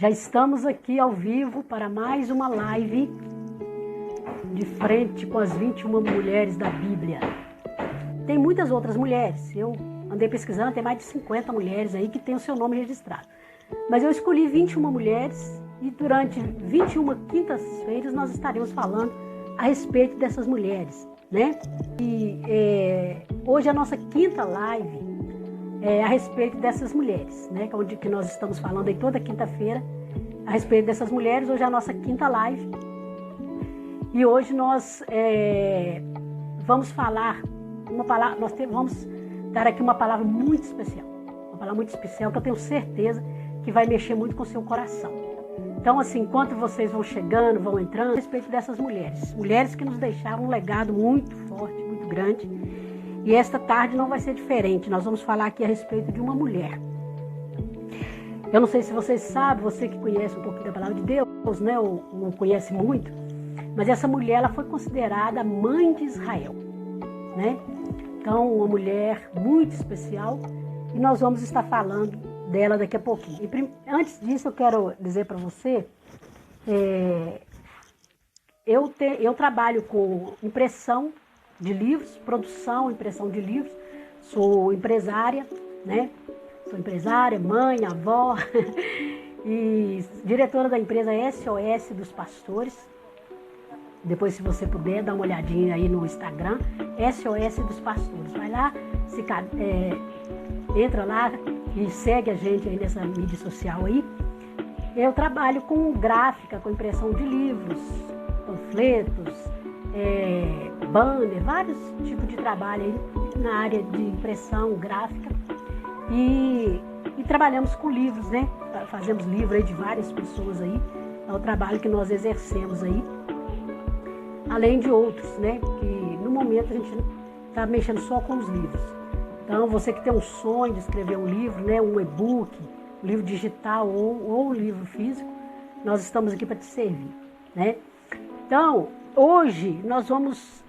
Já estamos aqui ao vivo para mais uma live de frente com as 21 mulheres da Bíblia. Tem muitas outras mulheres, eu andei pesquisando, tem mais de 50 mulheres aí que tem o seu nome registrado. Mas eu escolhi 21 mulheres e durante 21 quintas-feiras nós estaremos falando a respeito dessas mulheres, né? E hoje a nossa quinta live é a respeito dessas mulheres, né? Que nós estamos falando aí toda quinta-feira a respeito dessas mulheres. Hoje é a nossa quinta live e hoje nós vamos falar uma palavra, vamos dar aqui uma palavra muito especial, que eu tenho certeza que vai mexer muito com o seu coração. Então, assim, enquanto vocês vão chegando, vão entrando, a respeito dessas mulheres que nos deixaram um legado muito forte, muito grande. E esta tarde não vai ser diferente, nós vamos falar aqui a respeito de uma mulher. Eu não sei se vocês sabem, você que conhece um pouquinho da palavra de Deus, né, ou não conhece muito, mas essa mulher ela foi considerada mãe de Israel, né? Então, uma mulher muito especial e nós vamos estar falando dela daqui a pouquinho. E antes disso, eu quero dizer para você, eu trabalho com impressão de livros, produção, impressão de livros, sou empresária, né? Sou empresária, mãe, avó e diretora da empresa SOS dos Pastores. Depois, se você puder, dá uma olhadinha aí no Instagram, SOS dos Pastores. Vai lá, entra lá e segue a gente aí nessa mídia social aí. Eu trabalho com gráfica, com impressão de livros, panfletos, banner, vários tipos de trabalho aí na área de impressão gráfica. E trabalhamos com livros, né? Fazemos livro aí de várias pessoas aí. É o trabalho que nós exercemos aí. Além de outros, né? Que no momento a gente está mexendo só com os livros. Então, você que tem um sonho de escrever um livro, né? Um e-book, um livro digital ou um livro físico, nós estamos aqui para te servir, né? Então, hoje nós vamos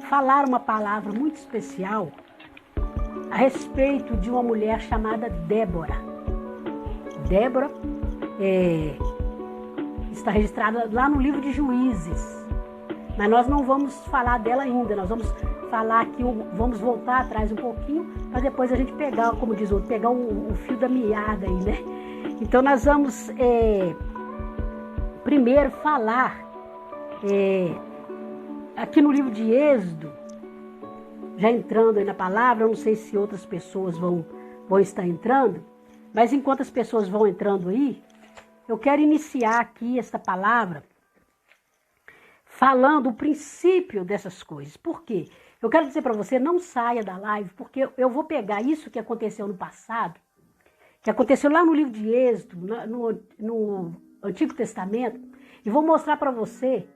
falar uma palavra muito especial a respeito de uma mulher chamada Débora. Débora está registrada lá no livro de Juízes, mas nós não vamos falar dela ainda, nós vamos falar aqui, vamos voltar atrás um pouquinho, para depois a gente pegar, como diz o outro, pegar o fio da meada aí, né? Então nós vamos primeiro falar aqui no livro de Êxodo, já entrando aí na palavra, eu não sei se outras pessoas vão estar entrando, mas enquanto as pessoas vão entrando aí, eu quero iniciar aqui esta palavra falando o princípio dessas coisas. Por quê? Eu quero dizer para você, não saia da live, porque eu vou pegar isso que aconteceu no passado, que aconteceu lá no livro de Êxodo, no Antigo Testamento, e vou mostrar para você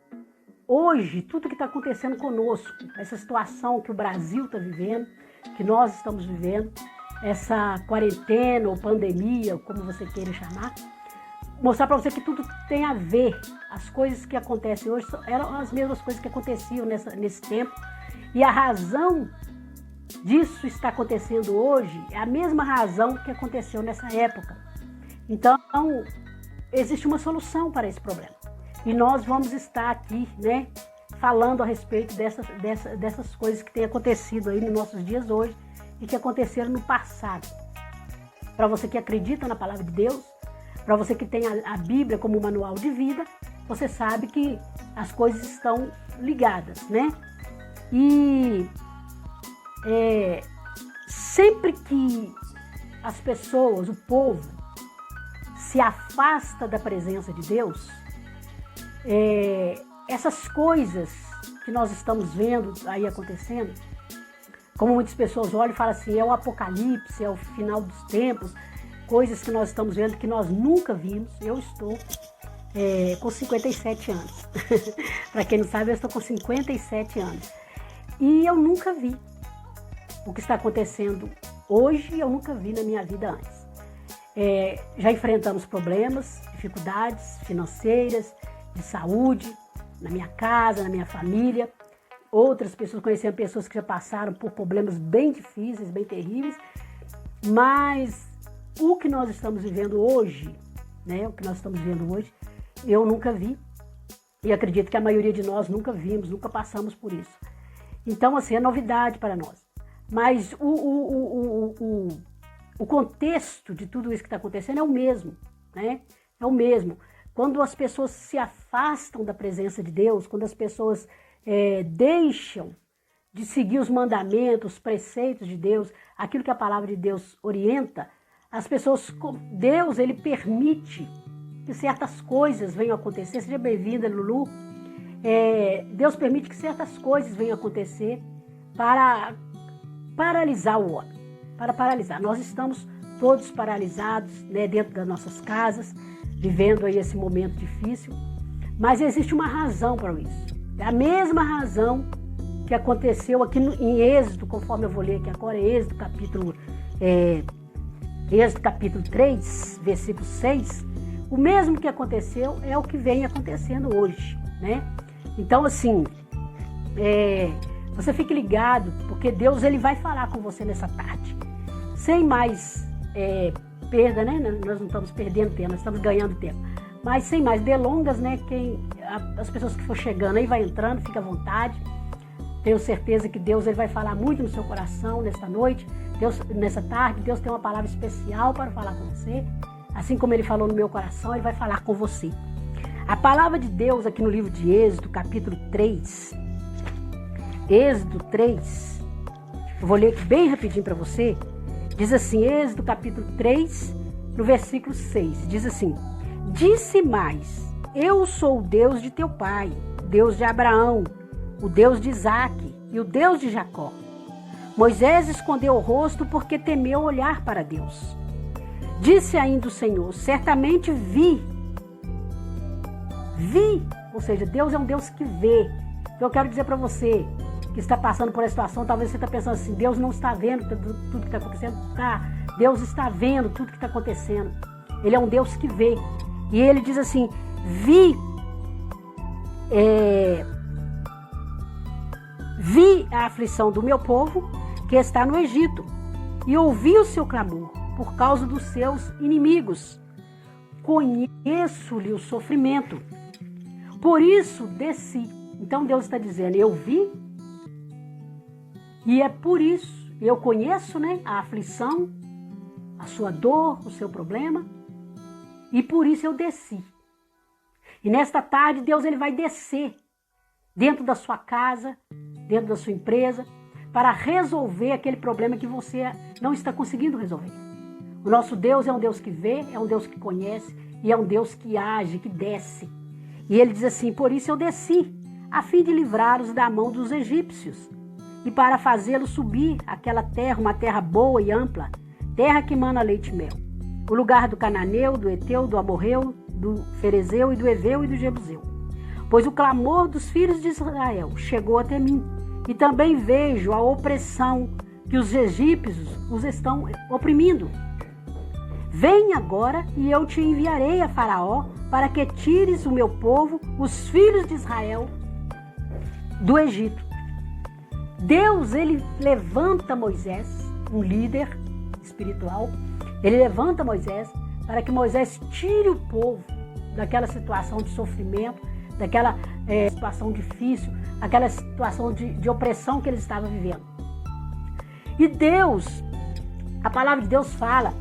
hoje, tudo que está acontecendo conosco, essa situação que o Brasil está vivendo, que nós estamos vivendo, essa quarentena ou pandemia, ou como você queira chamar, mostrar para você que tudo tem a ver, as coisas que acontecem hoje eram as mesmas coisas que aconteciam nesse tempo, e a razão disso está acontecendo hoje é a mesma razão que aconteceu nessa época. Então, existe uma solução para esse problema. E nós vamos estar aqui, né, falando a respeito dessas coisas que têm acontecido aí nos nossos dias hoje e que aconteceram no passado. Para você que acredita na palavra de Deus, para você que tem a Bíblia como manual de vida, você sabe que as coisas estão ligadas, né? E sempre que as pessoas, o povo, se afasta da presença de Deus, essas coisas que nós estamos vendo aí acontecendo, como muitas pessoas olham e falam assim, é o apocalipse, é o final dos tempos, coisas que nós estamos vendo que nós nunca vimos. Eu estou com 57 anos. Para quem não sabe, eu estou com 57 anos. E eu nunca vi o que está acontecendo hoje, eu nunca vi na minha vida antes. Já enfrentamos problemas, dificuldades financeiras, de saúde, na minha casa, na minha família. Outras pessoas, conheceram pessoas que já passaram por problemas bem difíceis, bem terríveis. Mas o que nós estamos vivendo hoje, né? O que nós estamos vendo hoje, eu nunca vi. E acredito que a maioria de nós nunca vimos, nunca passamos por isso. Então, assim, é novidade para nós. Mas o contexto de tudo isso que está acontecendo é o mesmo, né? É o mesmo. Quando as pessoas se afastam da presença de Deus, quando as pessoas deixam de seguir os mandamentos, os preceitos de Deus, aquilo que a palavra de Deus orienta, as pessoas, Deus, ele permite que certas coisas venham acontecer. Seja bem-vinda, Lulu. Deus permite que certas coisas venham acontecer para paralisar o homem, para paralisar. Nós estamos todos paralisados, né, dentro das nossas casas, vivendo aí esse momento difícil, mas existe uma razão para isso. É a mesma razão que aconteceu aqui em Êxodo, conforme eu vou ler aqui agora, Êxodo capítulo 3, versículo 6, o mesmo que aconteceu é o que vem acontecendo hoje, né? Então, assim, você fique ligado, porque Deus, ele vai falar com você nessa tarde. Sem mais perda, né? Nós não estamos perdendo tempo, nós estamos ganhando tempo. Mas sem mais delongas, né? As pessoas que for chegando aí, vai entrando, fica à vontade. Tenho certeza que Deus, ele vai falar muito no seu coração nesta noite, nessa tarde. Deus tem uma palavra especial para falar com você. Assim como ele falou no meu coração, ele vai falar com você. A palavra de Deus aqui no livro de Êxodo, capítulo 3. Êxodo 3. Eu vou ler bem rapidinho para você. Diz assim, Êxodo capítulo 3, no versículo 6. Diz assim: disse mais, eu sou o Deus de teu pai, o Deus de Abraão, o Deus de Isaque e o Deus de Jacó. Moisés escondeu o rosto porque temeu olhar para Deus. Disse ainda o Senhor, certamente vi, ou seja, Deus é um Deus que vê. Então eu quero dizer para você que está passando por essa situação, talvez você está pensando assim, Deus não está vendo tudo que está acontecendo. Tá, Deus está vendo tudo que está acontecendo. Ele é um Deus que vê. E ele diz assim, vi a aflição do meu povo que está no Egito e ouvi o seu clamor por causa dos seus inimigos. Conheço-lhe o sofrimento. Por isso desci. Então Deus está dizendo, eu vi e é por isso, eu conheço, né, a aflição, a sua dor, o seu problema, e por isso eu desci. E nesta tarde Deus, ele vai descer dentro da sua casa, dentro da sua empresa, para resolver aquele problema que você não está conseguindo resolver. O nosso Deus é um Deus que vê, é um Deus que conhece e é um Deus que age, que desce. E ele diz assim, por isso eu desci, a fim de livrá-los da mão dos egípcios e para fazê-los subir aquela terra, uma terra boa e ampla, terra que mana leite e mel, o lugar do cananeu, do eteu, do amorreu, do ferezeu e do eveu e do jebuseu. Pois o clamor dos filhos de Israel chegou até mim, e também vejo a opressão que os egípcios os estão oprimindo. Vem agora e eu te enviarei a Faraó para que tires o meu povo, os filhos de Israel, do Egito. Deus, ele levanta Moisés, um líder espiritual, ele levanta Moisés para que Moisés tire o povo daquela situação de sofrimento, daquela situação difícil, aquela situação de opressão que eles estavam vivendo. E Deus, a palavra de Deus fala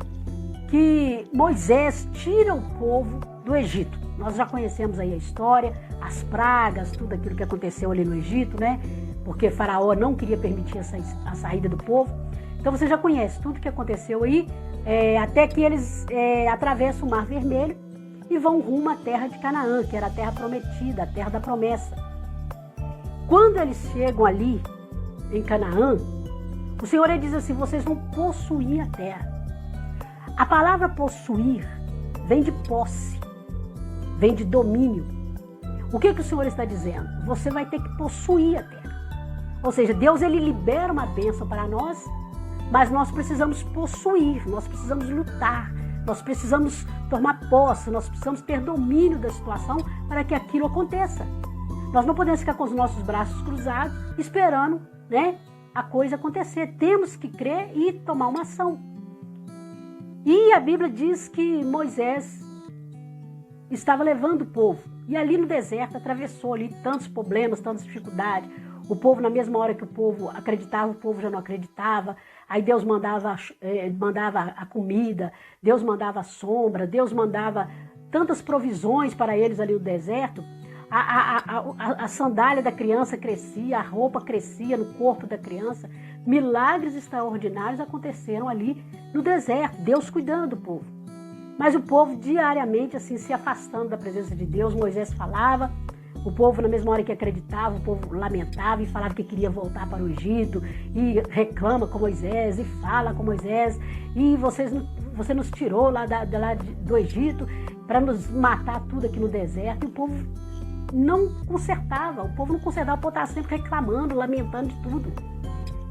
que Moisés tira o povo do Egito. Nós já conhecemos aí a história, as pragas, tudo aquilo que aconteceu ali no Egito, né? Porque Faraó não queria permitir a saída do povo. Então você já conhece tudo que aconteceu aí, até que eles atravessam o Mar Vermelho e vão rumo à terra de Canaã, que era a terra prometida, a terra da promessa. Quando eles chegam ali, em Canaã, o Senhor, ele diz assim, vocês vão possuir a terra. A palavra possuir vem de posse, vem de domínio. O que o Senhor está dizendo? Você vai ter que possuir a terra. Ou seja, Deus, ele libera uma bênção para nós, mas nós precisamos possuir, nós precisamos lutar, nós precisamos tomar posse, nós precisamos ter domínio da situação para que aquilo aconteça. Nós não podemos ficar com os nossos braços cruzados esperando, né, a coisa acontecer. Temos que crer e tomar uma ação. E a Bíblia diz que Moisés, estava levando o povo. E ali no deserto atravessou ali tantos problemas, tantas dificuldades. O povo, na mesma hora que o povo acreditava, o povo já não acreditava. Aí Deus mandava a comida, Deus mandava a sombra, Deus mandava tantas provisões para eles ali no deserto. A sandália da criança crescia, a roupa crescia no corpo da criança. Milagres extraordinários aconteceram ali no deserto, Deus cuidando do povo. Mas o povo diariamente assim se afastando da presença de Deus. Moisés falava, o povo na mesma hora que acreditava, o povo lamentava e falava que queria voltar para o Egito, e reclama com Moisés, e fala com Moisés, e você nos tirou lá do Egito para nos matar tudo aqui no deserto. E o povo não consertava, o povo estava sempre reclamando, lamentando de tudo.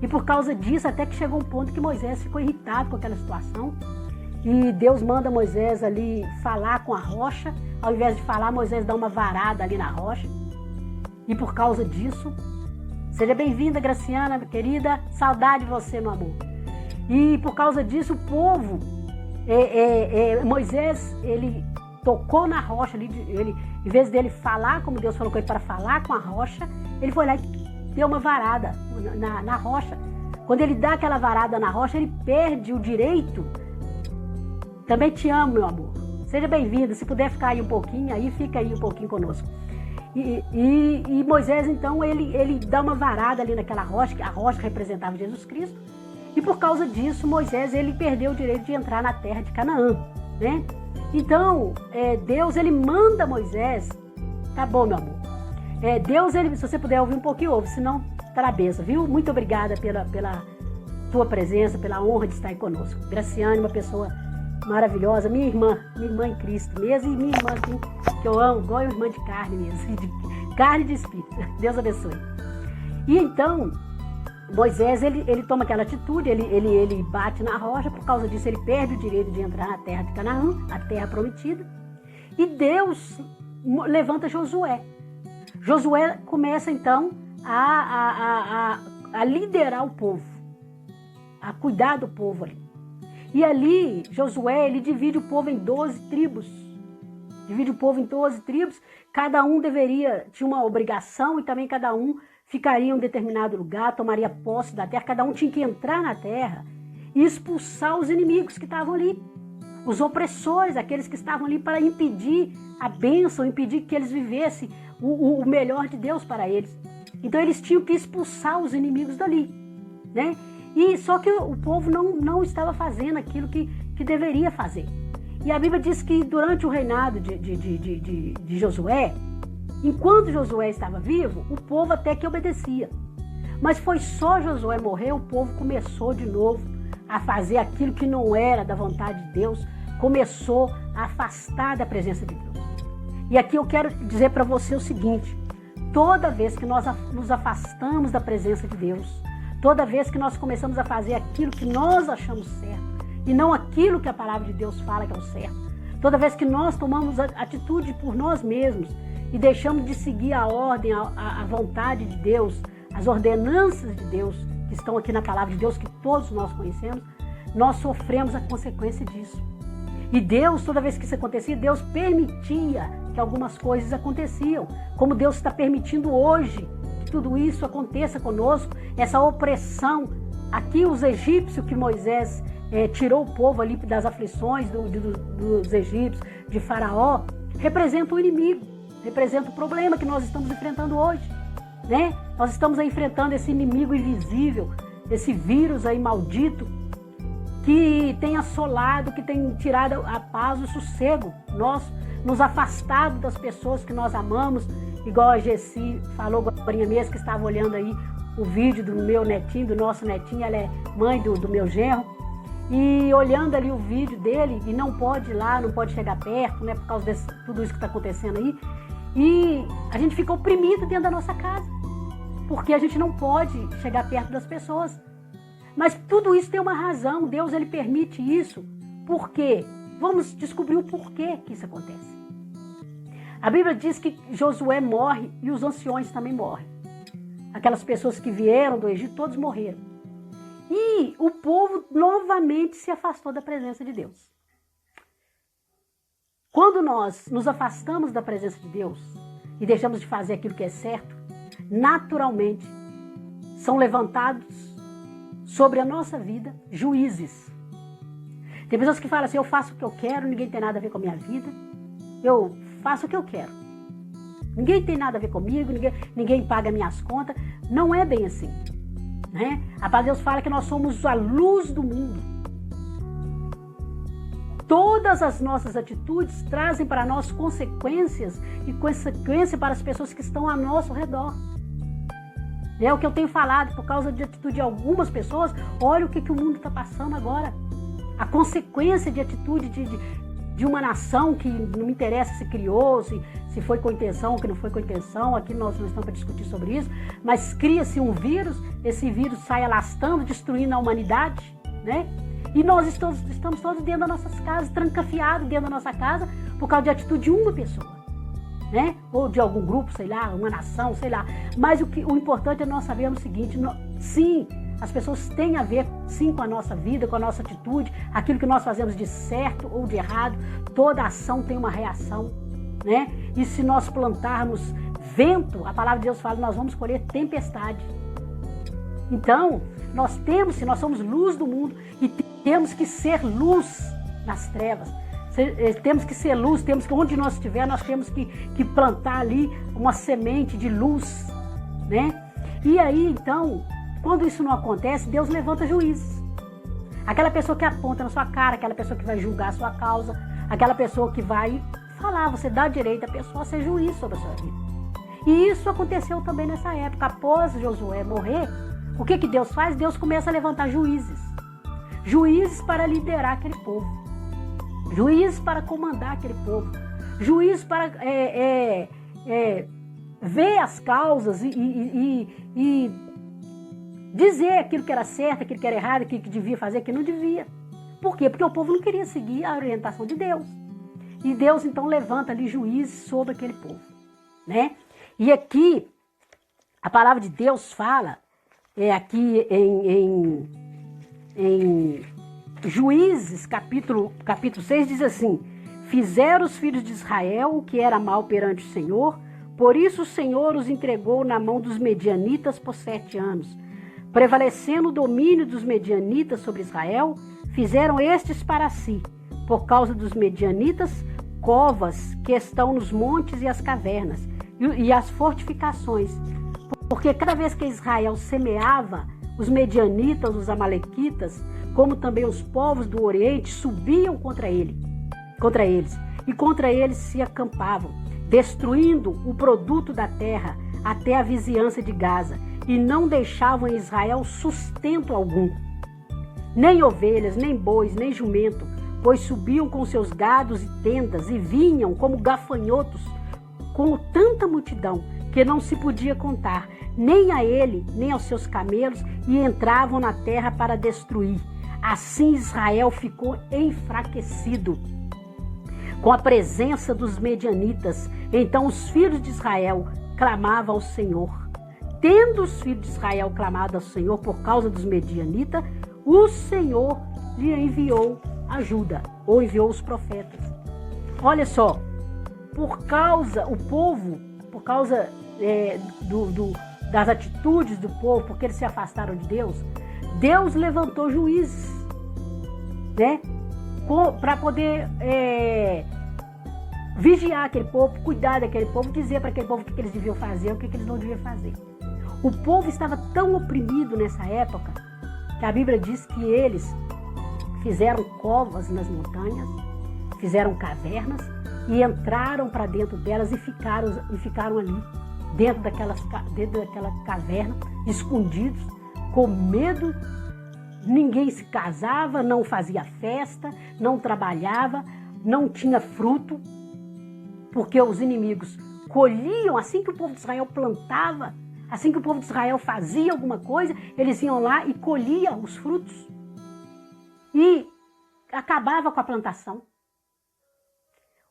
E por causa disso, até que chegou um ponto que Moisés ficou irritado com aquela situação. E Deus manda Moisés ali falar com a rocha. Ao invés de falar, Moisés dá uma varada ali na rocha. E por causa disso, seja bem-vinda, Graciana, querida, saudade de você, meu amor. E por causa disso, o povo, Moisés, ele tocou na rocha, em vez dele falar como Deus falou com ele para falar com a rocha, ele foi lá e deu uma varada na rocha. Quando ele dá aquela varada na rocha, ele perde o direito. Também te amo, meu amor. Seja bem-vindo. Se puder ficar aí um pouquinho, aí fica aí um pouquinho conosco. E Moisés, então, ele dá uma varada ali naquela rocha, que a rocha representava Jesus Cristo. E por causa disso, Moisés, ele perdeu o direito de entrar na terra de Canaã, né? Então, Deus, ele manda Moisés. Tá bom, meu amor. Deus, se você puder ouvir um pouquinho, ouve, senão tá na benção, viu? Muito obrigada pela tua presença, pela honra de estar aí conosco. Graciane, uma pessoa maravilhosa, minha irmã em Cristo mesmo, e minha irmã assim, que eu amo, igual a irmã de carne mesmo, de carne e de espírito. Deus abençoe. E então, Moisés, ele toma aquela atitude, ele bate na rocha, por causa disso ele perde o direito de entrar na terra de Canaã, a terra prometida, e Deus levanta Josué. Josué começa então a liderar o povo, a cuidar do povo ali. E ali, Josué, ele divide o povo em 12 tribos. Divide o povo em 12 tribos. Cada um tinha uma obrigação, e também cada um ficaria em um determinado lugar, tomaria posse da terra. Cada um tinha que entrar na terra e expulsar os inimigos que estavam ali. Os opressores, aqueles que estavam ali para impedir a bênção, impedir que eles vivessem o melhor de Deus para eles. Então eles tinham que expulsar os inimigos dali, né? E só que o povo não estava fazendo aquilo que deveria fazer. E a Bíblia diz que durante o reinado de Josué, enquanto Josué estava vivo, o povo até que obedecia. Mas foi só Josué morrer, o povo começou de novo a fazer aquilo que não era da vontade de Deus, começou a afastar da presença de Deus. E aqui eu quero dizer para você o seguinte: toda vez que nós nos afastamos da presença de Deus, toda vez que nós começamos a fazer aquilo que nós achamos certo e não aquilo que a palavra de Deus fala que é o certo, toda vez que nós tomamos atitude por nós mesmos e deixamos de seguir a ordem, a vontade de Deus, as ordenanças de Deus que estão aqui na palavra de Deus, que todos nós conhecemos, nós sofremos a consequência disso. E Deus, toda vez que isso acontecia, Deus permitia que algumas coisas aconteciam, como Deus está permitindo hoje tudo isso aconteça conosco, essa opressão. Aqui os egípcios, que Moisés tirou o povo ali das aflições dos egípcios, de Faraó, representa o inimigo, representa o problema que nós estamos enfrentando hoje, né? Nós estamos aí enfrentando esse inimigo invisível, esse vírus aí maldito, que tem assolado, que tem tirado a paz, o sossego, nós nos afastado das pessoas que nós amamos, igual a Gessi falou agora mesmo, que estava olhando aí o vídeo do meu netinho, do nosso netinho, ela é mãe do meu genro, e olhando ali o vídeo dele, e não pode ir lá, não pode chegar perto, né, por causa de tudo isso que está acontecendo aí, e a gente fica oprimido dentro da nossa casa, porque a gente não pode chegar perto das pessoas. Mas tudo isso tem uma razão, Deus ele permite isso. Por quê? Vamos descobrir o porquê que isso acontece. A Bíblia diz que Josué morre e os anciões também morrem. Aquelas pessoas que vieram do Egito, todos morreram. E o povo novamente se afastou da presença de Deus. Quando nós nos afastamos da presença de Deus e deixamos de fazer aquilo que é certo, naturalmente são levantados sobre a nossa vida juízes. Tem pessoas que falam assim, eu faço o que eu quero, ninguém tem nada a ver com a minha vida, eu faço o que eu quero. Ninguém tem nada a ver comigo, ninguém paga minhas contas. Não é bem assim, né? A palavra de Deus fala que nós somos a luz do mundo. Todas as nossas atitudes trazem para nós consequências e consequência para as pessoas que estão ao nosso redor. É o que eu tenho falado, por causa de atitude de algumas pessoas, olha o que o mundo está passando agora. A consequência de atitude de uma nação que não me interessa se criou, se foi com intenção ou que não foi com intenção, aqui nós não estamos para discutir sobre isso, mas cria-se um vírus, esse vírus sai alastrando, destruindo a humanidade, né? E nós estamos todos dentro das nossas casas, trancafiados dentro da nossa casa, por causa de atitude de uma pessoa, né? Ou de algum grupo, sei lá, uma nação, sei lá. Mas o importante é nós sabermos o seguinte, sim, as pessoas têm a ver, sim, com a nossa vida, com a nossa atitude, aquilo que nós fazemos de certo ou de errado, toda ação tem uma reação, né? E se nós plantarmos vento, a palavra de Deus fala, nós vamos colher tempestade. Então, se nós somos luz do mundo e temos que ser luz nas trevas, temos que ser luz, onde nós estiver, nós temos que plantar ali uma semente de luz, né? E aí, então, quando isso não acontece, Deus levanta juízes. Aquela pessoa que aponta na sua cara, aquela pessoa que vai julgar a sua causa, aquela pessoa que vai falar, você dá direito à pessoa a ser juiz sobre a sua vida. E isso aconteceu também nessa época. Após Josué morrer, o que Deus faz? Deus começa a levantar juízes. Juízes para liderar aquele povo. Juízes para comandar aquele povo. Juízes para ver as causas e dizer aquilo que era certo, aquilo que era errado, aquilo que devia fazer, aquilo que não devia. Por quê? Porque o povo não queria seguir a orientação de Deus. E Deus então levanta ali juízes sobre aquele povo, né? E aqui a palavra de Deus fala, aqui em Juízes, capítulo 6, diz assim: fizeram os filhos de Israel o que era mal perante o Senhor, por isso o Senhor os entregou na mão dos medianitas por 7 anos. Prevalecendo o domínio dos medianitas sobre Israel, fizeram estes para si, por causa dos medianitas, covas que estão nos montes e as cavernas, e as fortificações. Porque cada vez que Israel semeava, os medianitas, os amalequitas, como também os povos do Oriente, subiam contra eles, e contra eles se acampavam, destruindo o produto da terra até a vizinhança de Gaza, e não deixavam em Israel sustento algum, nem ovelhas, nem bois, nem jumento, pois subiam com seus gados e tendas, e vinham como gafanhotos, com tanta multidão, que não se podia contar, nem a ele, nem aos seus camelos, e entravam na terra para destruir. Assim Israel ficou enfraquecido com a presença dos medianitas. Então os filhos de Israel clamavam ao Senhor. Tendo os filhos de Israel clamado ao Senhor por causa dos medianitas, o Senhor lhe enviou ajuda, ou enviou os profetas. Olha só, por causa das atitudes do povo, porque eles se afastaram de Deus, Deus levantou juízes, né? Para poder vigiar aquele povo, cuidar daquele povo, dizer para aquele povo o que eles deviam fazer, o que eles não deviam fazer. O povo estava tão oprimido nessa época, que a Bíblia diz que eles fizeram covas nas montanhas, fizeram cavernas e entraram para dentro delas e ficaram ali, dentro daquela caverna, escondidos, com medo. Ninguém se casava, não fazia festa, não trabalhava, não tinha fruto, porque os inimigos colhiam, assim que o povo de Israel plantava, assim que o povo de Israel fazia alguma coisa, eles iam lá e colhiam os frutos e acabava com a plantação.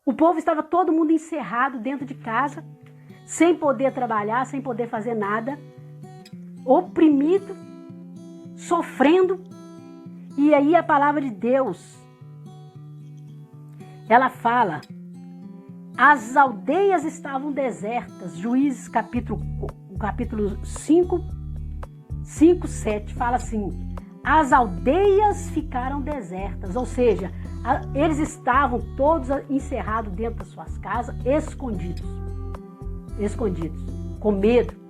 O povo estava todo mundo encerrado dentro de casa, sem poder trabalhar, sem poder fazer nada, oprimido, sofrendo. E aí a palavra de Deus, ela fala as aldeias estavam desertas. Juízes capítulo 5, 7 fala assim: as aldeias ficaram desertas, ou seja, eles estavam todos encerrados dentro das suas casas, escondidos, com medo.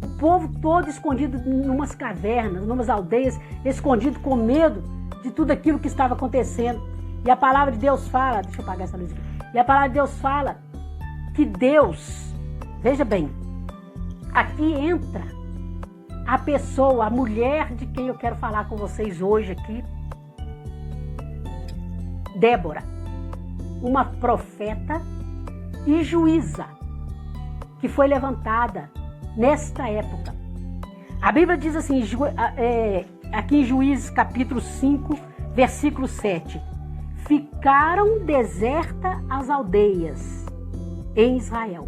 O povo todo escondido em umas cavernas, em umas aldeias, escondido com medo de tudo aquilo que estava acontecendo. E a palavra de Deus fala, deixa eu apagar essa luz aqui. E a palavra de Deus fala que Deus, veja bem, aqui entra a pessoa, a mulher de quem eu quero falar com vocês hoje aqui, Débora, uma profeta e juíza que foi levantada nesta época. A Bíblia diz assim, aqui em Juízes capítulo 5, versículo 7, ficaram desertas as aldeias em Israel,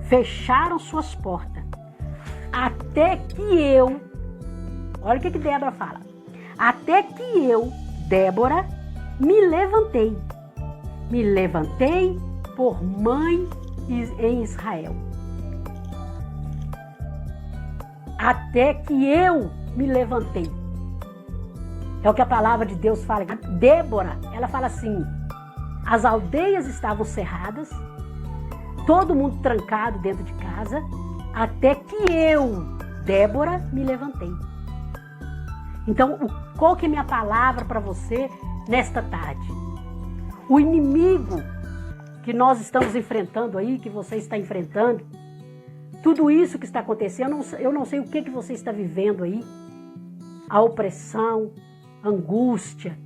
fecharam suas portas, até que eu, olha o que Débora fala, até que eu, Débora, me levantei por mãe em Israel. Até que eu me levantei. É o que a palavra de Deus fala. Débora, ela fala assim, as aldeias estavam cerradas, todo mundo trancado dentro de casa, até que eu, Débora, me levantei. Então, qual que é a minha palavra para você nesta tarde? O inimigo que nós estamos enfrentando aí, que você está enfrentando, tudo isso que está acontecendo, eu não sei o que você está vivendo aí. A opressão, angústia,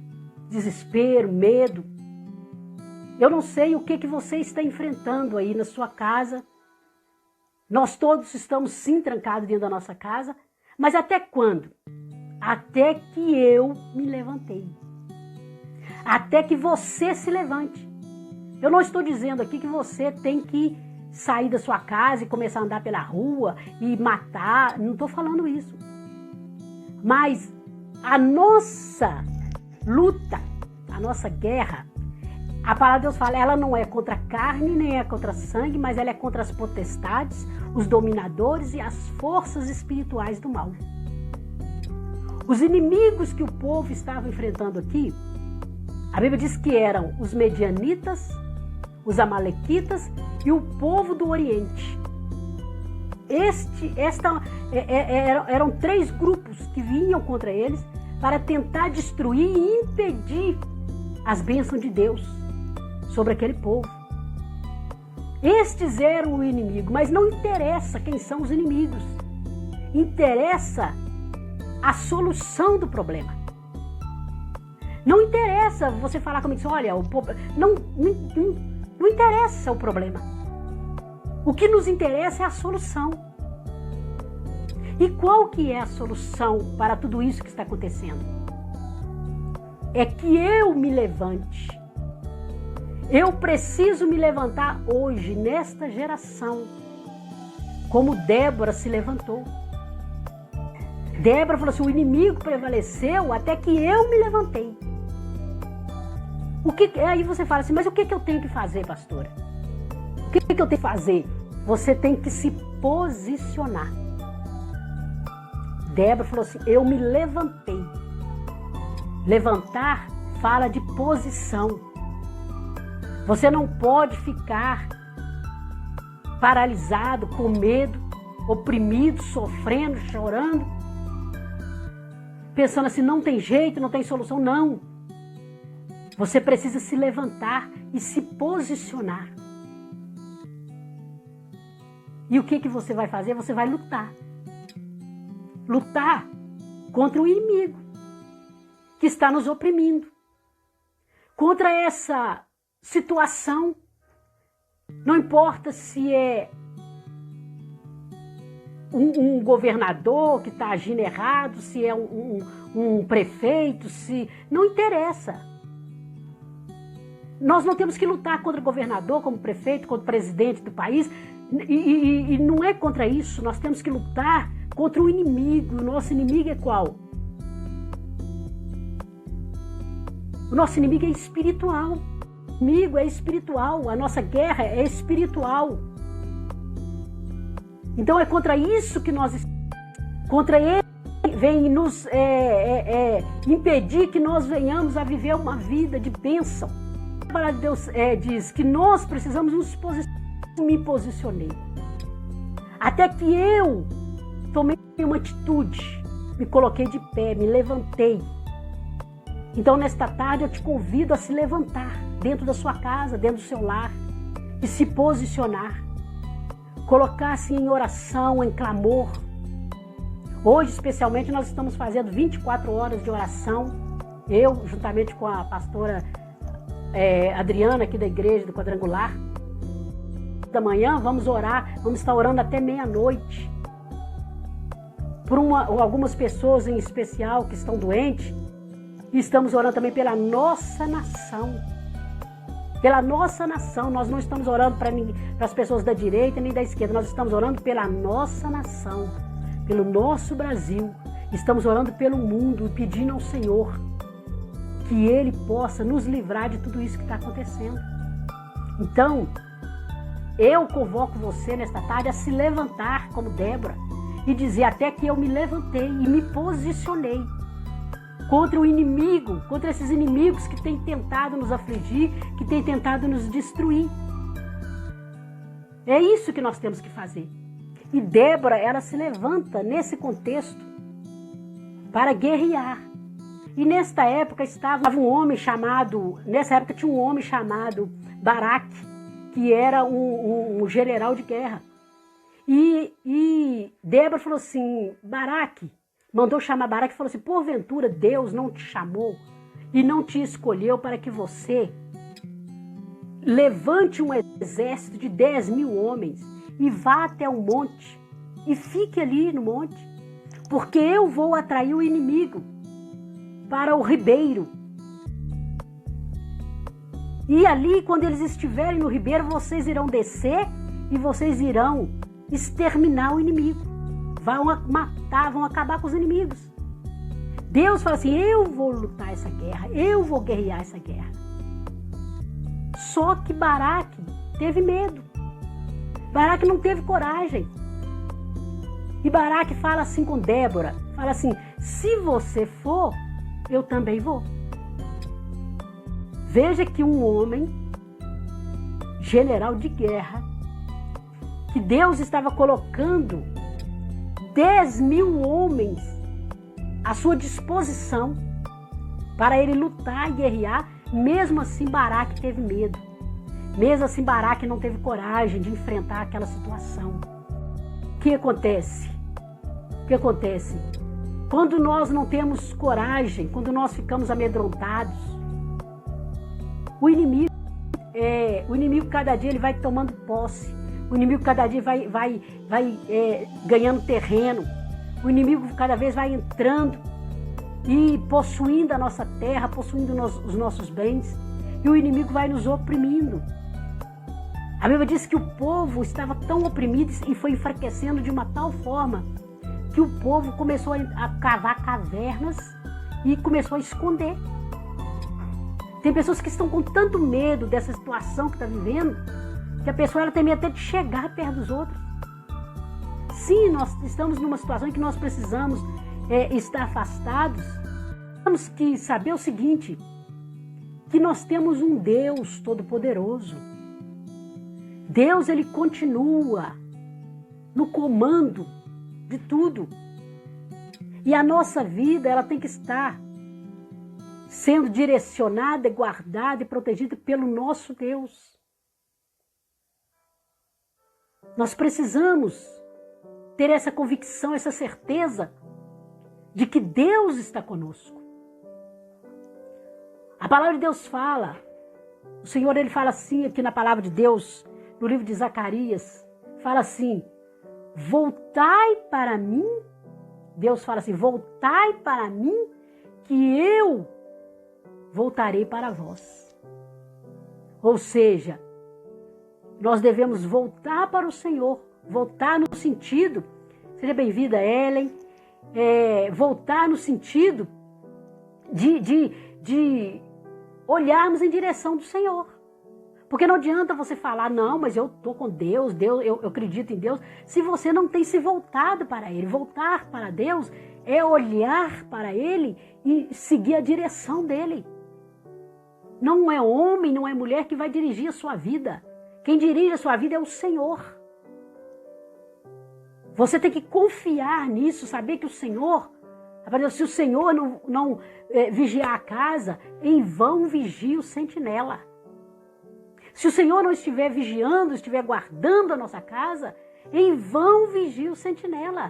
desespero, medo. Eu não sei o que você está enfrentando aí na sua casa. Nós todos estamos sim trancados dentro da nossa casa, mas até quando? Até que eu me levantei. Até que você se levante. Eu não estou dizendo aqui que você tem que sair da sua casa e começar a andar pela rua e matar. Não estou falando isso. Mas a nossa luta, a nossa guerra, a palavra de Deus fala, ela não é contra a carne, nem é contra sangue, mas ela é contra as potestades, os dominadores e as forças espirituais do mal. Os inimigos que o povo estava enfrentando aqui, a Bíblia diz que eram os medianitas, os amalequitas e o povo do Oriente. Eram 3 grupos que vinham contra eles para tentar destruir e impedir as bênçãos de Deus sobre aquele povo. Estes eram o inimigo, mas não interessa quem são os inimigos. Interessa a solução do problema. Não interessa você falar comigo, olha, não interessa o problema. O que nos interessa é a solução. E qual que é a solução para tudo isso que está acontecendo? É que eu me levante. Eu preciso me levantar hoje, nesta geração, como Débora se levantou. Débora falou assim, o inimigo prevaleceu até que eu me levantei. Aí você fala assim, mas o que eu tenho que fazer, pastora? O que eu tenho que fazer? Você tem que se posicionar. Débora falou assim, eu me levantei. Levantar fala de posição. Você não pode ficar paralisado, com medo, oprimido, sofrendo, chorando, pensando assim, não tem jeito, não tem solução. Não. Você precisa se levantar e se posicionar. E o que você vai fazer? Você vai lutar. Lutar contra o inimigo que está nos oprimindo. Contra essa situação. Não importa se é um governador que está agindo errado, se é um prefeito, não interessa. Nós não temos que lutar contra o governador, como prefeito, contra o presidente do país, e não é contra isso. Nós temos que lutar contra o inimigo. O nosso inimigo é qual? O nosso inimigo é espiritual. inimigo é espiritual, a nossa guerra é espiritual. Então é contra isso que nós estamos. Contra ele vem nos impedir que nós venhamos a viver uma vida de bênção. A palavra de Deus diz que nós precisamos nos posicionar. Me posicionei. Até que eu tomei uma atitude, me coloquei de pé, me levantei. Então nesta tarde eu te convido a se levantar dentro da sua casa, dentro do seu lar e se posicionar. Colocar-se em oração, em clamor. Hoje, especialmente, nós estamos fazendo 24 horas de oração. Eu, juntamente com a pastora Adriana, aqui da igreja do Quadrangular. Da manhã, vamos orar, vamos estar orando até meia-noite. Por algumas pessoas em especial que estão doentes. E estamos orando também pela nossa nação. Pela nossa nação. Nós não estamos orando para as pessoas da direita nem da esquerda. Nós estamos orando pela nossa nação. Pelo nosso Brasil. Estamos orando pelo mundo e pedindo ao Senhor que Ele possa nos livrar de tudo isso que está acontecendo. Então, eu convoco você nesta tarde a se levantar como Débora e dizer até que eu me levantei e me posicionei contra o inimigo, contra esses inimigos que têm tentado nos afligir, que têm tentado nos destruir. É isso que nós temos que fazer. E Débora, ela se levanta nesse contexto para guerrear. E nesta época nessa época tinha um homem chamado Baraque, que era um general de guerra. E Débora falou assim, Baraque, mandou chamar Baraque e falou assim, porventura Deus não te chamou e não te escolheu para que você levante um exército de 10.000 homens e vá até o monte e fique ali no monte, porque eu vou atrair o inimigo para o ribeiro. E ali, quando eles estiverem no ribeiro, vocês irão descer e vocês irão exterminar o inimigo. Vão matar, vão acabar com os inimigos. Deus fala assim, eu vou lutar essa guerra, eu vou guerrear essa guerra. Só que Baraque teve medo. Baraque não teve coragem. E Baraque fala assim com Débora, fala assim, se você for, eu também vou. Veja que um homem, general de guerra, que Deus estava colocando 10.000 homens à sua disposição para ele lutar e guerrear, mesmo assim Baraque teve medo. Mesmo assim Baraque não teve coragem de enfrentar aquela situação. O que acontece? O que acontece? Quando nós não temos coragem, quando nós ficamos amedrontados, o inimigo cada dia ele vai tomando posse. O inimigo cada dia vai ganhando terreno. O inimigo cada vez vai entrando e possuindo a nossa terra, possuindo os nossos bens. E o inimigo vai nos oprimindo. A Bíblia diz que o povo estava tão oprimido e foi enfraquecendo de uma tal forma que o povo começou a cavar cavernas e começou a esconder. Tem pessoas que estão com tanto medo dessa situação que está vivendo, que a pessoa ela tem medo até de chegar perto dos outros. Sim, nós estamos numa situação em que nós precisamos estar afastados. Temos que saber o seguinte, que nós temos um Deus Todo-Poderoso. Deus, ele continua no comando de tudo. E a nossa vida, ela tem que estar sendo direcionada, guardada e protegida pelo nosso Deus. Nós precisamos ter essa convicção, essa certeza de que Deus está conosco. A palavra de Deus fala, o Senhor ele fala assim aqui na palavra de Deus, no livro de Zacarias, fala assim, voltai para mim, Deus fala assim, voltai para mim, que eu voltarei para vós. Ou seja, nós devemos voltar para o Senhor, voltar no sentido, seja bem-vinda Ellen, voltar no sentido de olharmos em direção do Senhor. Porque não adianta você falar, não, mas eu estou com Deus, eu acredito em Deus, se você não tem se voltado para Ele. Voltar para Deus é olhar para Ele e seguir a direção dEle. Não é homem, não é mulher que vai dirigir a sua vida. Quem dirige a sua vida é o Senhor. Você tem que confiar nisso, saber que o Senhor, se o Senhor não vigiar a casa, em vão vigia o sentinela. Se o Senhor não estiver vigiando, estiver guardando a nossa casa, em vão vigia o sentinela.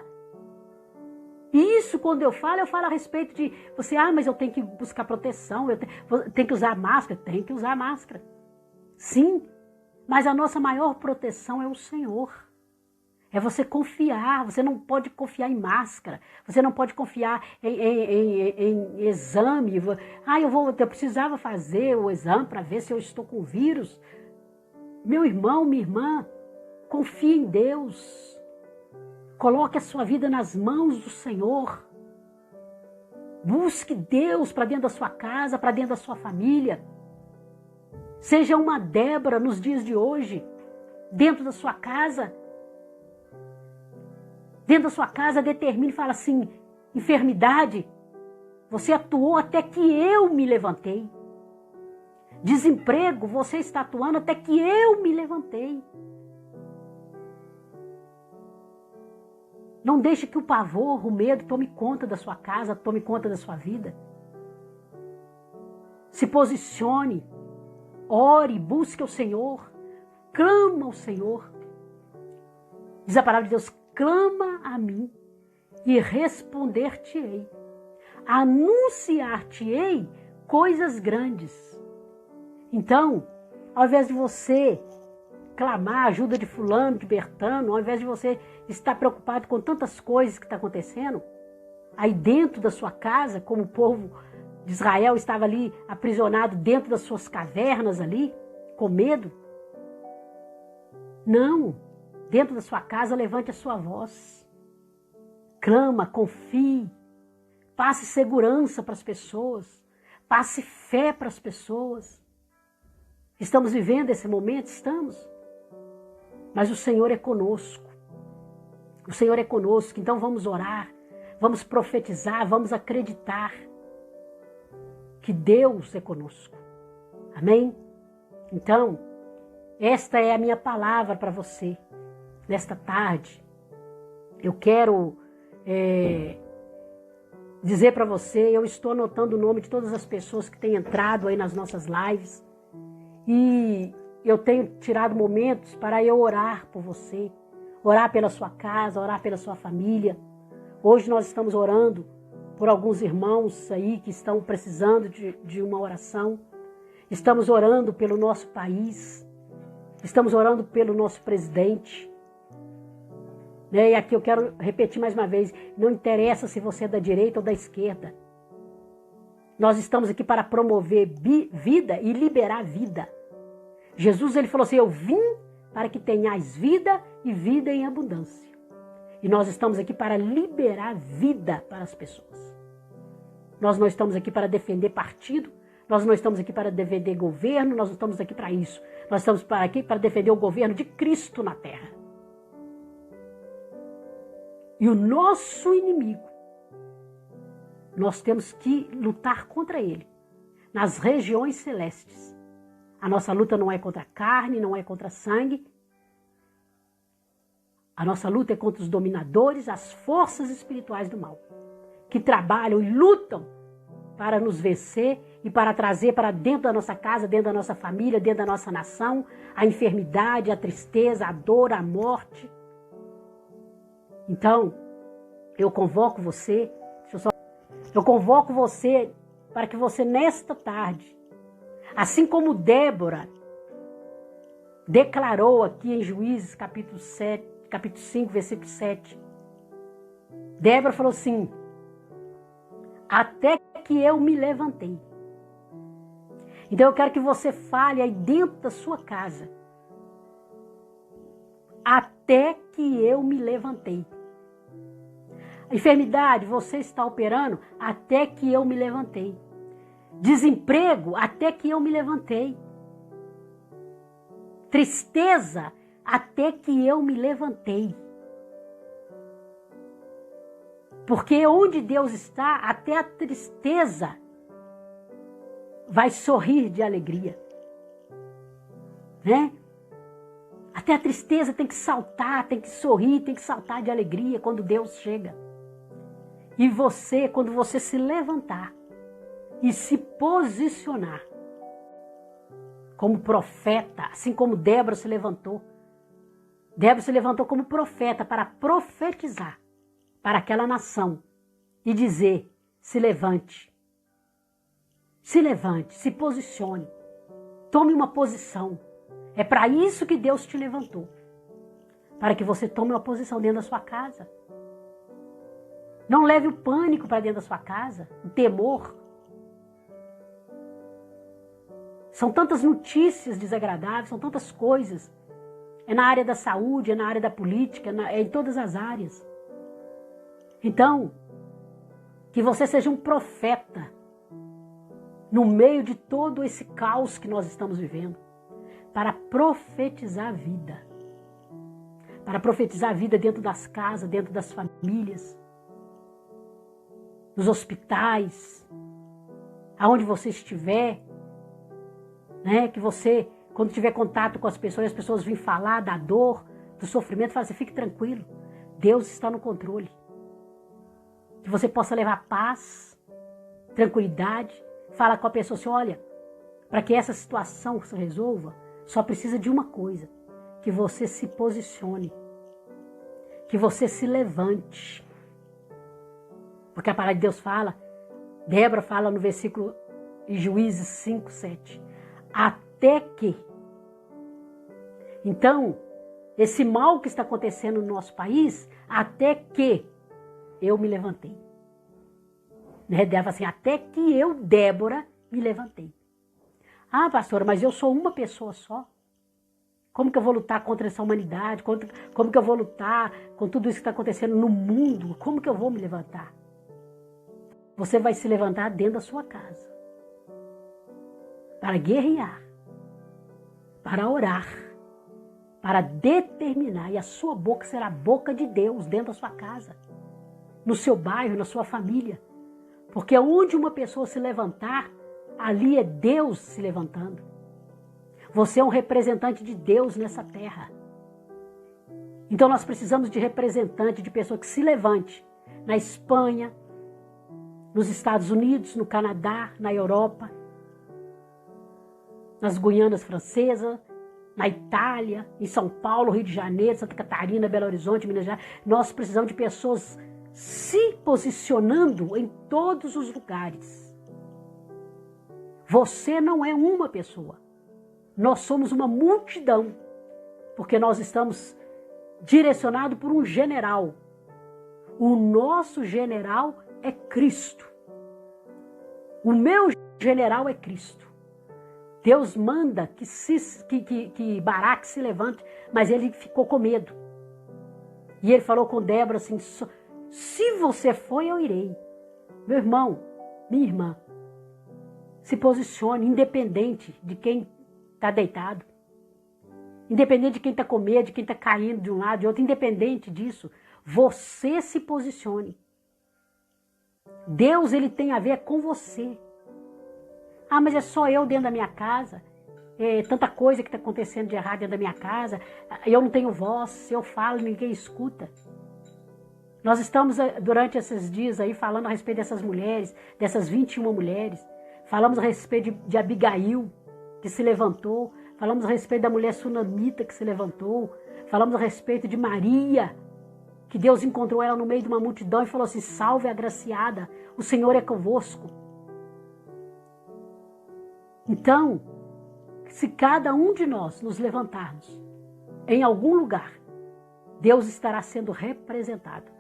Isso, quando eu falo a respeito de você, mas eu tenho que buscar proteção, eu tenho que usar máscara. Tem que usar máscara. Sim, mas a nossa maior proteção é o Senhor. É você confiar, você não pode confiar em máscara, você não pode confiar em exame. Eu precisava fazer o exame para ver se eu estou com vírus. Meu irmão, minha irmã, confie em Deus. Coloque a sua vida nas mãos do Senhor. Busque Deus para dentro da sua casa, para dentro da sua família. Seja uma Débora nos dias de hoje, dentro da sua casa. Dentro da sua casa, determine e fala assim, enfermidade, você atuou até que eu me levantei. Desemprego, você está atuando até que eu me levantei. Não deixe que o pavor, o medo tome conta da sua casa, tome conta da sua vida. Se posicione, ore, busque o Senhor, clama ao Senhor. Diz a palavra de Deus, clama a mim e responder-te-ei. Anunciar-te-ei coisas grandes. Então, ao invés de você clamar a ajuda de fulano, de Bertano, ao invés de você estar preocupado com tantas coisas que estão acontecendo, aí dentro da sua casa, como o povo de Israel estava ali aprisionado dentro das suas cavernas ali, com medo. Não, dentro da sua casa, levante a sua voz. Clama, confie, passe segurança para as pessoas, passe fé para as pessoas. Estamos vivendo esse momento? Estamos. Mas o Senhor é conosco. O Senhor é conosco, então vamos orar, vamos profetizar, vamos acreditar que Deus é conosco. Amém? Então, esta é a minha palavra para você, nesta tarde. Eu quero dizer para você, eu estou anotando o nome de todas as pessoas que têm entrado aí nas nossas lives e eu tenho tirado momentos para eu orar por você, orar pela sua casa, orar pela sua família. Hoje nós estamos orando por alguns irmãos aí que estão precisando de uma oração. Estamos orando pelo nosso país, estamos orando pelo nosso presidente. E aqui eu quero repetir mais uma vez, não interessa se você é da direita ou da esquerda. Nós estamos aqui para promover vida e liberar vida. Jesus, ele falou assim, eu vim para que tenhais vida e vida em abundância. E nós estamos aqui para liberar vida para as pessoas. Nós não estamos aqui para defender partido, nós não estamos aqui para defender governo, nós não estamos aqui para isso. Nós estamos aqui para defender o governo de Cristo na terra. E o nosso inimigo, nós temos que lutar contra ele, nas regiões celestes. A nossa luta não é contra a carne, não é contra sangue. A nossa luta é contra os dominadores, as forças espirituais do mal, que trabalham e lutam para nos vencer e para trazer para dentro da nossa casa, dentro da nossa família, dentro da nossa nação, a enfermidade, a tristeza, a dor, a morte. Então, eu convoco você para que você nesta tarde, assim como Débora declarou aqui em Juízes capítulo 5, versículo 7. Débora falou assim, até que eu me levantei. Então eu quero que você fale aí dentro da sua casa. Até que eu me levantei. A enfermidade, você está operando até que eu me levantei. Desemprego, até que eu me levantei. tristeza até que eu me levantei. Porque onde Deus está, até a tristeza vai sorrir de alegria. Né? Até a tristeza tem que saltar, tem que sorrir, tem que saltar de alegria quando Deus chega. E você, quando você se levantar e se posicionar como profeta, assim como Débora se levantou. Débora se levantou como profeta para profetizar para aquela nação e dizer: se levante, se posicione, tome uma posição. É para isso que Deus te levantou, para que você tome uma posição dentro da sua casa. Não leve o pânico para dentro da sua casa, o temor. São tantas notícias desagradáveis, são tantas coisas. É na área da saúde, é na área da política, é em todas as áreas. Então, que você seja um profeta no meio de todo esse caos que nós estamos vivendo, para profetizar a vida. Para profetizar a vida dentro das casas, dentro das famílias, nos hospitais, aonde você estiver, né? Que você, quando tiver contato com as pessoas vêm falar da dor, do sofrimento, fala assim: fique tranquilo, Deus está no controle. Que você possa levar paz, tranquilidade, fala com a pessoa assim: olha, para que essa situação se resolva, só precisa de uma coisa, que você se posicione, que você se levante. Porque a palavra de Deus fala, Débora fala no versículo de Juízes 5, 7, até que. Então, esse mal que está acontecendo no nosso país, até que eu me levantei. Débora assim, até que eu, Débora, me levantei. Ah, pastora, mas eu sou uma pessoa só. Como que eu vou lutar contra essa humanidade? Como que eu vou lutar com tudo isso que está acontecendo no mundo? Como que eu vou me levantar? Você vai se levantar dentro da sua casa. Para guerrear. Para orar. Para determinar. E a sua boca será a boca de Deus dentro da sua casa. No seu bairro, na sua família. Porque onde uma pessoa se levantar, ali é Deus se levantando. Você é um representante de Deus nessa terra. Então nós precisamos de representante, de pessoa que se levante na Espanha, nos Estados Unidos, no Canadá, na Europa, nas Guianas Francesas, na Itália, em São Paulo, Rio de Janeiro, Santa Catarina, Belo Horizonte, Minas Gerais. Nós precisamos de pessoas se posicionando em todos os lugares. Você não é uma pessoa. Nós somos uma multidão, porque nós estamos direcionados por um general. O nosso general é Cristo. O meu general é Cristo. Deus manda que Baraque se levante, mas ele ficou com medo. E ele falou com Débora assim: se você for, eu irei. Meu irmão, minha irmã, se posicione, independente de quem está deitado, independente de quem está com medo, de quem está caindo de um lado e de outro, independente disso, você se posicione. Deus, ele tem a ver com você. Ah, mas é só eu dentro da minha casa, é tanta coisa que está acontecendo de errado dentro da minha casa, eu não tenho voz, se eu falo, ninguém escuta. Nós estamos, durante esses dias aí, falando a respeito dessas mulheres, dessas 21 mulheres, falamos a respeito de Abigail, que se levantou, falamos a respeito da mulher sunamita que se levantou, falamos a respeito de Maria, que Deus encontrou ela no meio de uma multidão e falou assim: salve a agraciada, o Senhor é convosco. Então, se cada um de nós nos levantarmos em algum lugar, Deus estará sendo representado.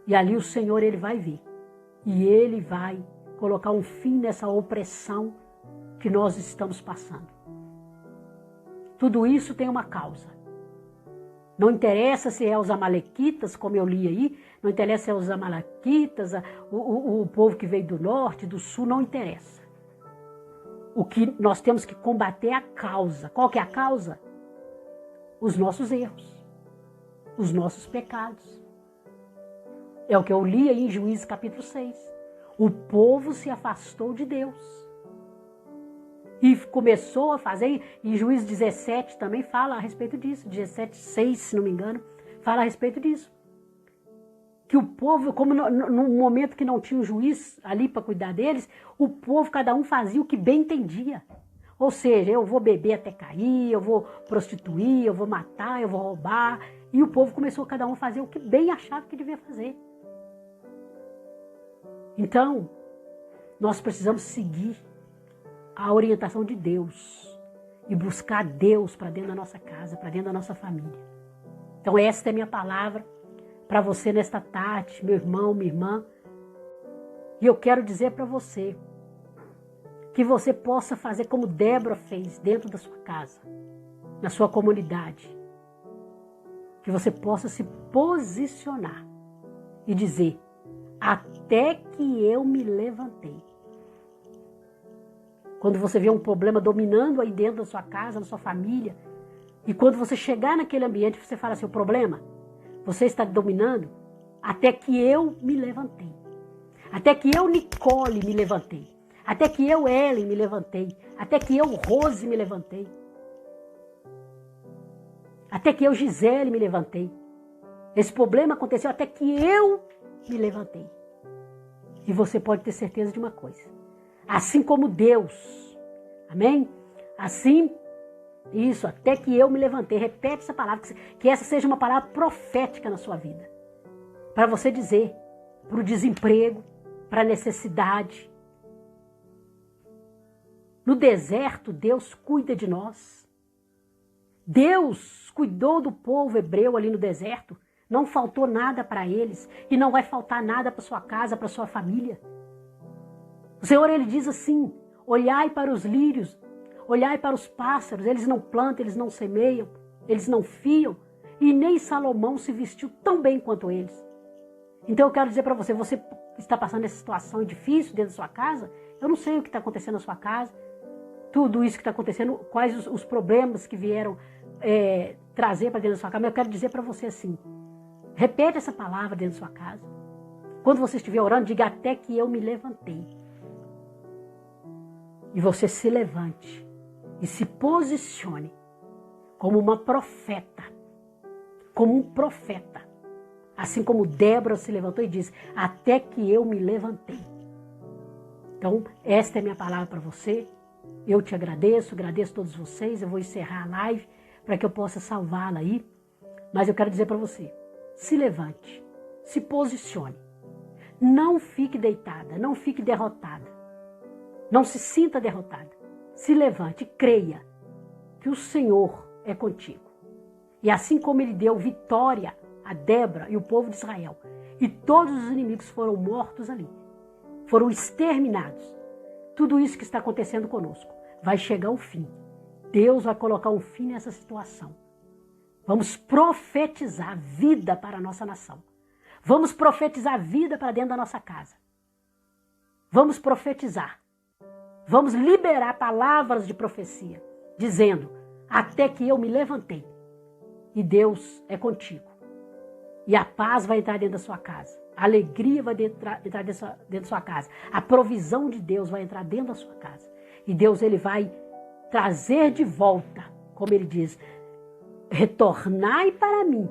E ali o Senhor, ele vai vir. E ele vai colocar um fim nessa opressão que nós estamos passando. Tudo isso tem uma causa. Não interessa se é os amalequitas, como eu li aí, não interessa se é os amalequitas, o povo que veio do norte, do sul, não interessa. O que nós temos que combater é a causa. Qual que é a causa? os nossos erros, os nossos pecados. É o que eu li aí em Juízes capítulo 6. O povo se afastou de Deus. E começou a fazer, em Juízes 17 também fala a respeito disso, 17:6, se não me engano, fala a respeito disso. Que o povo, como no momento que não tinha um juiz ali para cuidar deles, o povo, cada um fazia o que bem entendia. Ou seja, eu vou beber até cair, eu vou prostituir, eu vou matar, eu vou roubar. E o povo começou cada um a fazer o que bem achava que devia fazer. Então, nós precisamos seguir a orientação de Deus e buscar Deus para dentro da nossa casa, para dentro da nossa família. Então esta é a minha palavra para você nesta tarde, meu irmão, minha irmã. E eu quero dizer para você que você possa fazer como Débora fez dentro da sua casa, na sua comunidade. Que você possa se posicionar e dizer, até que eu me levantei. Quando você vê um problema dominando aí dentro da sua casa, na sua família, e quando você chegar naquele ambiente, você fala assim, o problema, você está dominando até que eu me levantei. Até que eu, Nicole, me levantei. Até que eu, Ellen, me levantei. Até que eu, Rose, me levantei. Até que eu, Gisele, me levantei. Esse problema aconteceu até que eu me levantei. E você pode ter certeza de uma coisa. Assim como Deus, amém? Assim, isso, até que eu me levantei. Repete essa palavra, que essa seja uma palavra profética na sua vida. Para você dizer, para o desemprego, para a necessidade. No deserto, Deus cuida de nós. Deus cuidou do povo hebreu ali no deserto. Não faltou nada para eles e não vai faltar nada para sua casa, para sua família. O Senhor, Ele diz assim, olhai para os lírios, olhai para os pássaros, eles não plantam, eles não semeiam, eles não fiam, e nem Salomão se vestiu tão bem quanto eles. Então eu quero dizer para você, você está passando essa situação difícil dentro da sua casa, eu não sei o que está acontecendo na sua casa, tudo isso que está acontecendo, quais os problemas que vieram trazer para dentro da sua casa, mas eu quero dizer para você assim, repete essa palavra dentro da sua casa. Quando você estiver orando, diga até que eu me levantei. E você se levante e se posicione como uma profeta, como um profeta. Assim como Débora se levantou e disse, até que eu me levantei. Então, esta é a minha palavra para você. Eu te agradeço todos vocês. Eu vou encerrar a live para que eu possa salvá-la aí. Mas eu quero dizer para você, se levante, se posicione. Não fique deitada, não fique derrotada. Não se sinta derrotada. Se levante, creia que o Senhor é contigo. E assim como Ele deu vitória a Débora e o povo de Israel, e todos os inimigos foram mortos ali, foram exterminados, tudo isso que está acontecendo conosco vai chegar ao fim. Deus vai colocar um fim nessa situação. Vamos profetizar vida para a nossa nação. Vamos profetizar vida para dentro da nossa casa. Vamos profetizar. Vamos liberar palavras de profecia, dizendo, até que eu me levantei. E Deus é contigo. E a paz vai entrar dentro da sua casa. A alegria vai entrar dentro da sua casa. A provisão de Deus vai entrar dentro da sua casa. E Deus, Ele vai trazer de volta, como Ele diz, retornai para mim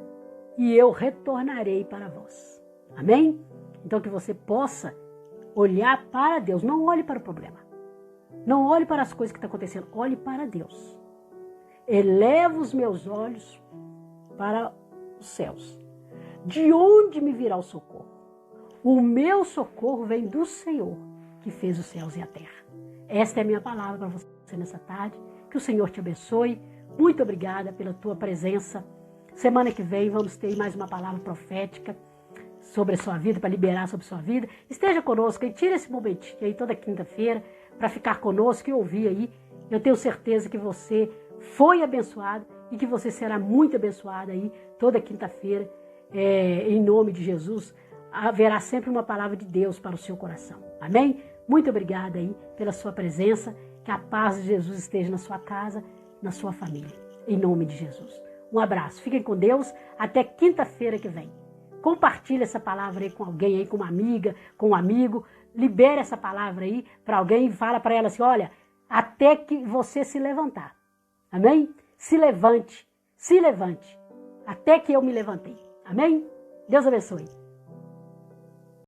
e eu retornarei para vós. Amém? Então que você possa olhar para Deus. Não olhe para o problema. Não olhe para as coisas que estão acontecendo. Olhe para Deus. Elevo os meus olhos para os céus. De onde me virá o socorro? O meu socorro vem do Senhor, que fez os céus e a terra. Esta é a minha palavra para você nessa tarde. Que o Senhor te abençoe. Muito obrigada pela tua presença. Semana que vem vamos ter mais uma palavra profética sobre a sua vida, para liberar sobre a sua vida. Esteja conosco e tire esse momentinho aí toda quinta-feira para ficar conosco e ouvir aí. Eu tenho certeza que você foi abençoado e que você será muito abençoado aí toda quinta-feira. Em nome de Jesus, haverá sempre uma palavra de Deus para o seu coração. Amém? Muito obrigada aí pela sua presença. Que a paz de Jesus esteja na sua casa, na sua família. Em nome de Jesus. Um abraço. Fiquem com Deus. Até quinta-feira que vem. Compartilhe essa palavra aí com alguém, aí, com uma amiga, com um amigo. Libere essa palavra aí para alguém e fala para ela assim, olha, até que você se levantar. Amém? Se levante, até que eu me levantei. Amém? Deus abençoe.